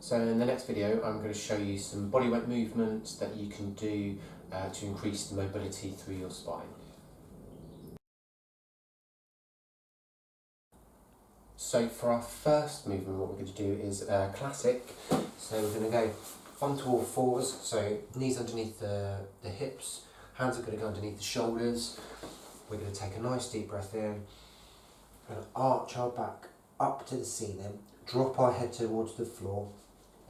So in the next video I'm going to show you some bodyweight movements that you can do to increase the mobility through your spine. So for our first movement, what we're going to do is classic. So we're going to go onto all fours, so knees underneath the hips, hands are going to go underneath the shoulders. We're going to take a nice deep breath in, and arch our back up to the ceiling, drop our head towards the floor,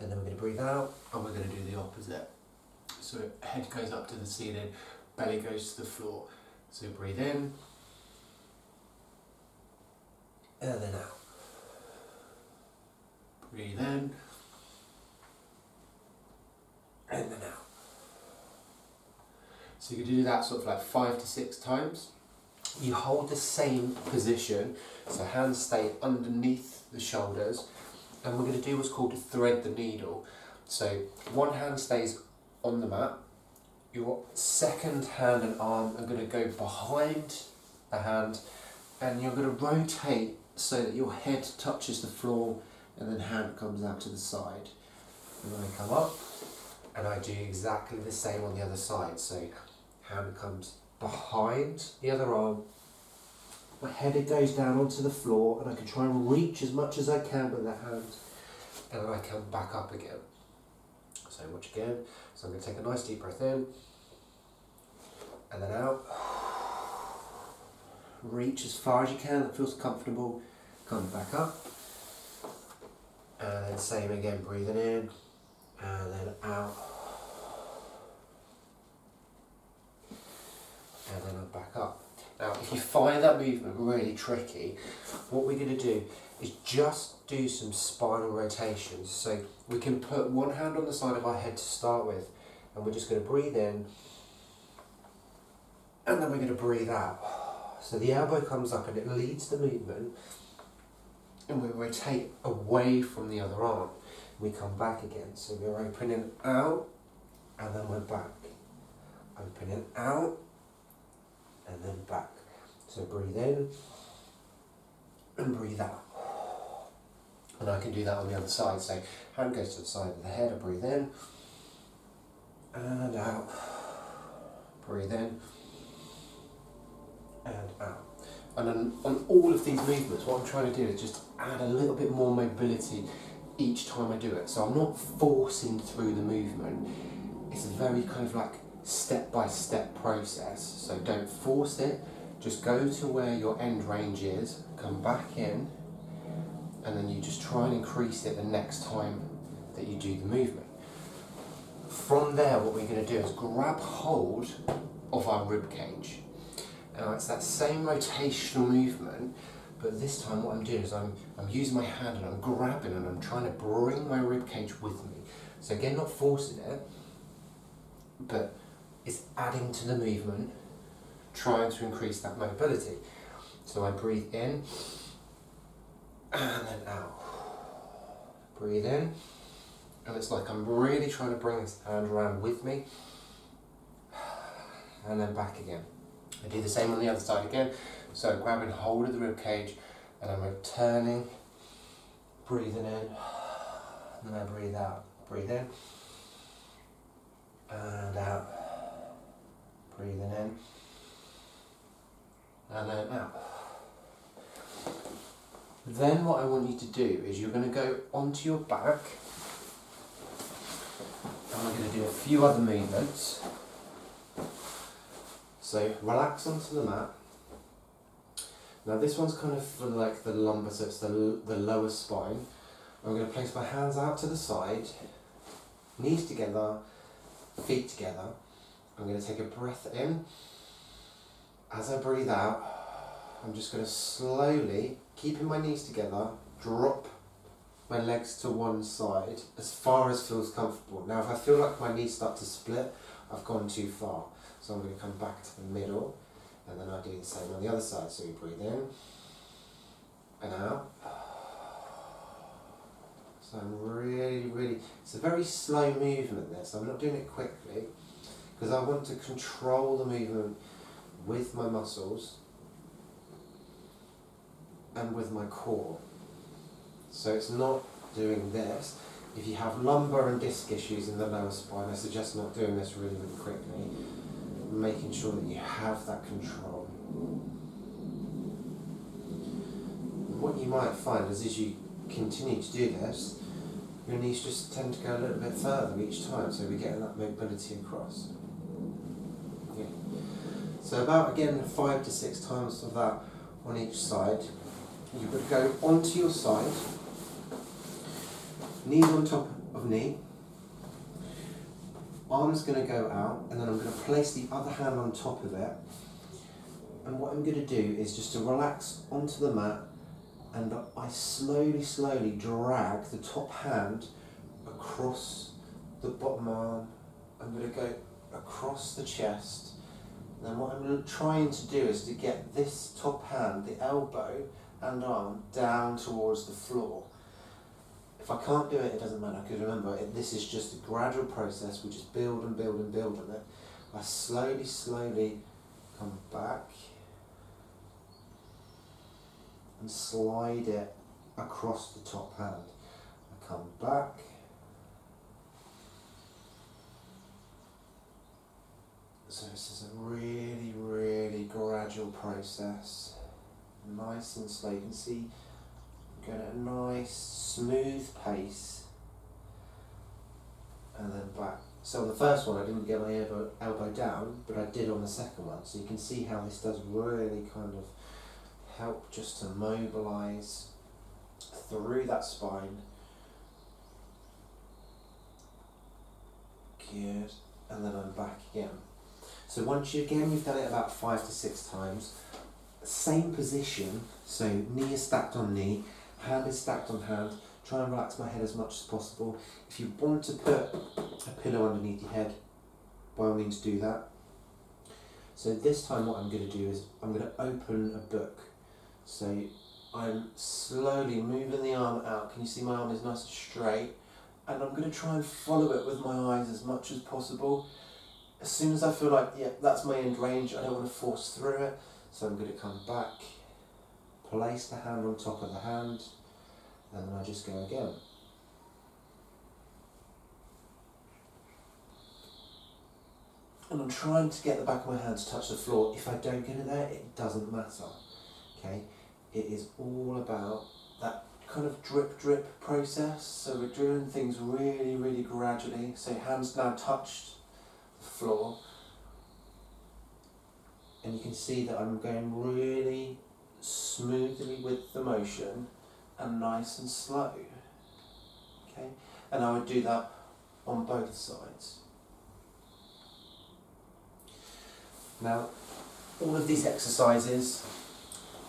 and then we're going to breathe out and we're going to do the opposite. So head goes up to the ceiling, belly goes to the floor. So breathe in, and then out. Breathe in, and then out. So you can do that sort of like 5 to 6 times. You hold the same position, so hands stay underneath the shoulders, and we're going to do what's called thread the needle. So one hand stays on the mat, your second hand and arm are going to go behind the hand, and you're going to rotate so that your head touches the floor and then hand comes out to the side. And then I come up and I do exactly the same on the other side. So hand comes behind the other arm, my head goes down onto the floor, and I can try and reach as much as I can with that hand, and then I come back up again. So watch again. So I'm going to take a nice deep breath in, and then out. Reach as far as you can, that feels comfortable. Come back up, and then same again, breathing in, and then out. And then I'm back up. Now, if you find that movement really tricky, what we're going to do is just do some spinal rotations. So we can put one hand on the side of our head to start with, and we're just going to breathe in, and then we're going to breathe out. So the elbow comes up and it leads the movement, and we rotate away from the other arm. We come back again. So we're opening out, and then we're back. Opening out, and then back. So breathe in and breathe out. And I can do that on the other side. So hand goes to the side of the head, I breathe in and out. Breathe in and out. And then on all of these movements, what I'm trying to do is just add a little bit more mobility each time I do it. So I'm not forcing through the movement. It's a very kind of like step-by-step process, so don't force it, just go to where your end range is, come back in, and then you just try and increase it the next time that you do the movement. From there, what we're going to do is grab hold of our rib cage. Now it's that same rotational movement, but this time what I'm doing is I'm using my hand and I'm grabbing and I'm trying to bring my rib cage with me. So again, not forcing it, but it's adding to the movement, trying to increase that mobility. So I breathe in, and then out. Breathe in, and it's like I'm really trying to bring this hand around with me, and then back again. I do the same on the other side again. So grabbing hold of the rib cage, and I'm returning, breathing in, and then I breathe out. Breathe in, and out. Breathing in, and then out. Then what I want you to do is you're going to go onto your back, and we're going to do a few other movements. So relax onto the mat. Now this one's kind of for like the lumbar, so it's the lower spine. I'm going to place my hands out to the side, knees together, feet together. I'm going to take a breath in. As I breathe out, I'm just going to slowly, keeping my knees together, drop my legs to one side as far as feels comfortable. Now if I feel like my knees start to split, I've gone too far. So I'm going to come back to the middle, and then I do the same on the other side. So you breathe in and out. So I'm really, it's a very slow movement this. I'm not doing it quickly, because I want to control the movement with my muscles and with my core. So it's not doing this, If you have lumbar and disc issues in the lower spine, I suggest not doing this really quickly, making sure that you have that control. What you might find is as you continue to do this, your knees just tend to go a little bit further each time, so we're getting that mobility across. Yeah. So about, again, 5 to 6 times of that on each side. You would go onto your side, knees on top of knee, arm's going to go out, and then I'm going to place the other hand on top of it. And what I'm going to do is just to relax onto the mat, and I slowly drag the top hand across the bottom arm. I'm going to go across the chest. And then what I'm trying to do is to get this top hand, the elbow and arm, down towards the floor. If I can't do it, it doesn't matter, because remember, this is just a gradual process. We just build and build and build on it. I slowly come back and slide it across the top hand. I come back, so this is a really gradual process, nice and slow. You can see I'm going at a nice smooth pace, and then back. So on the first one I didn't get my elbow down, but I did on the second one, so you can see how this does really kind of help just to mobilise through that spine. Good, and then I'm back again. So once you've done it about 5 to 6 times, same position, so knee is stacked on knee, hand is stacked on hand. Try and relax my head as much as possible. If you want to put a pillow underneath your head, by all means do that. So this time what I'm going to do is I'm going to open a book. So I'm slowly moving the arm out. Can you see my arm is nice and straight? And I'm going to try and follow it with my eyes as much as possible. As soon as I feel like, yeah, that's my end range, I don't want to force through it. So I'm going to come back, place the hand on top of the hand, and then I just go again. And I'm trying to get the back of my hand to touch the floor. If I don't get it there, it doesn't matter. Okay? It is all about that kind of drip process. So we're doing things really gradually. So hands now touched the floor. And you can see that I'm going really smoothly with the motion and nice and slow. Okay? And I would do that on both sides. Now, all of these exercises,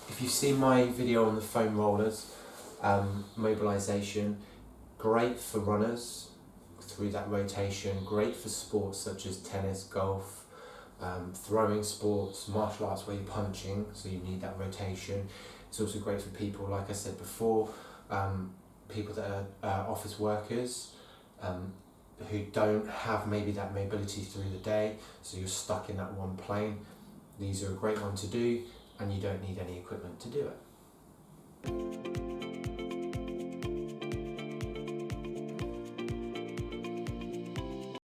if you've seen my video on the foam rollers, mobilisation, great for runners through that rotation, great for sports such as tennis, golf, throwing sports, martial arts where you're punching, so you need that rotation. It's also great for people, like I said before, people that are office workers, who don't have maybe that mobility through the day, so you're stuck in that one plane. These are a great one to do, and you don't need any equipment to do it.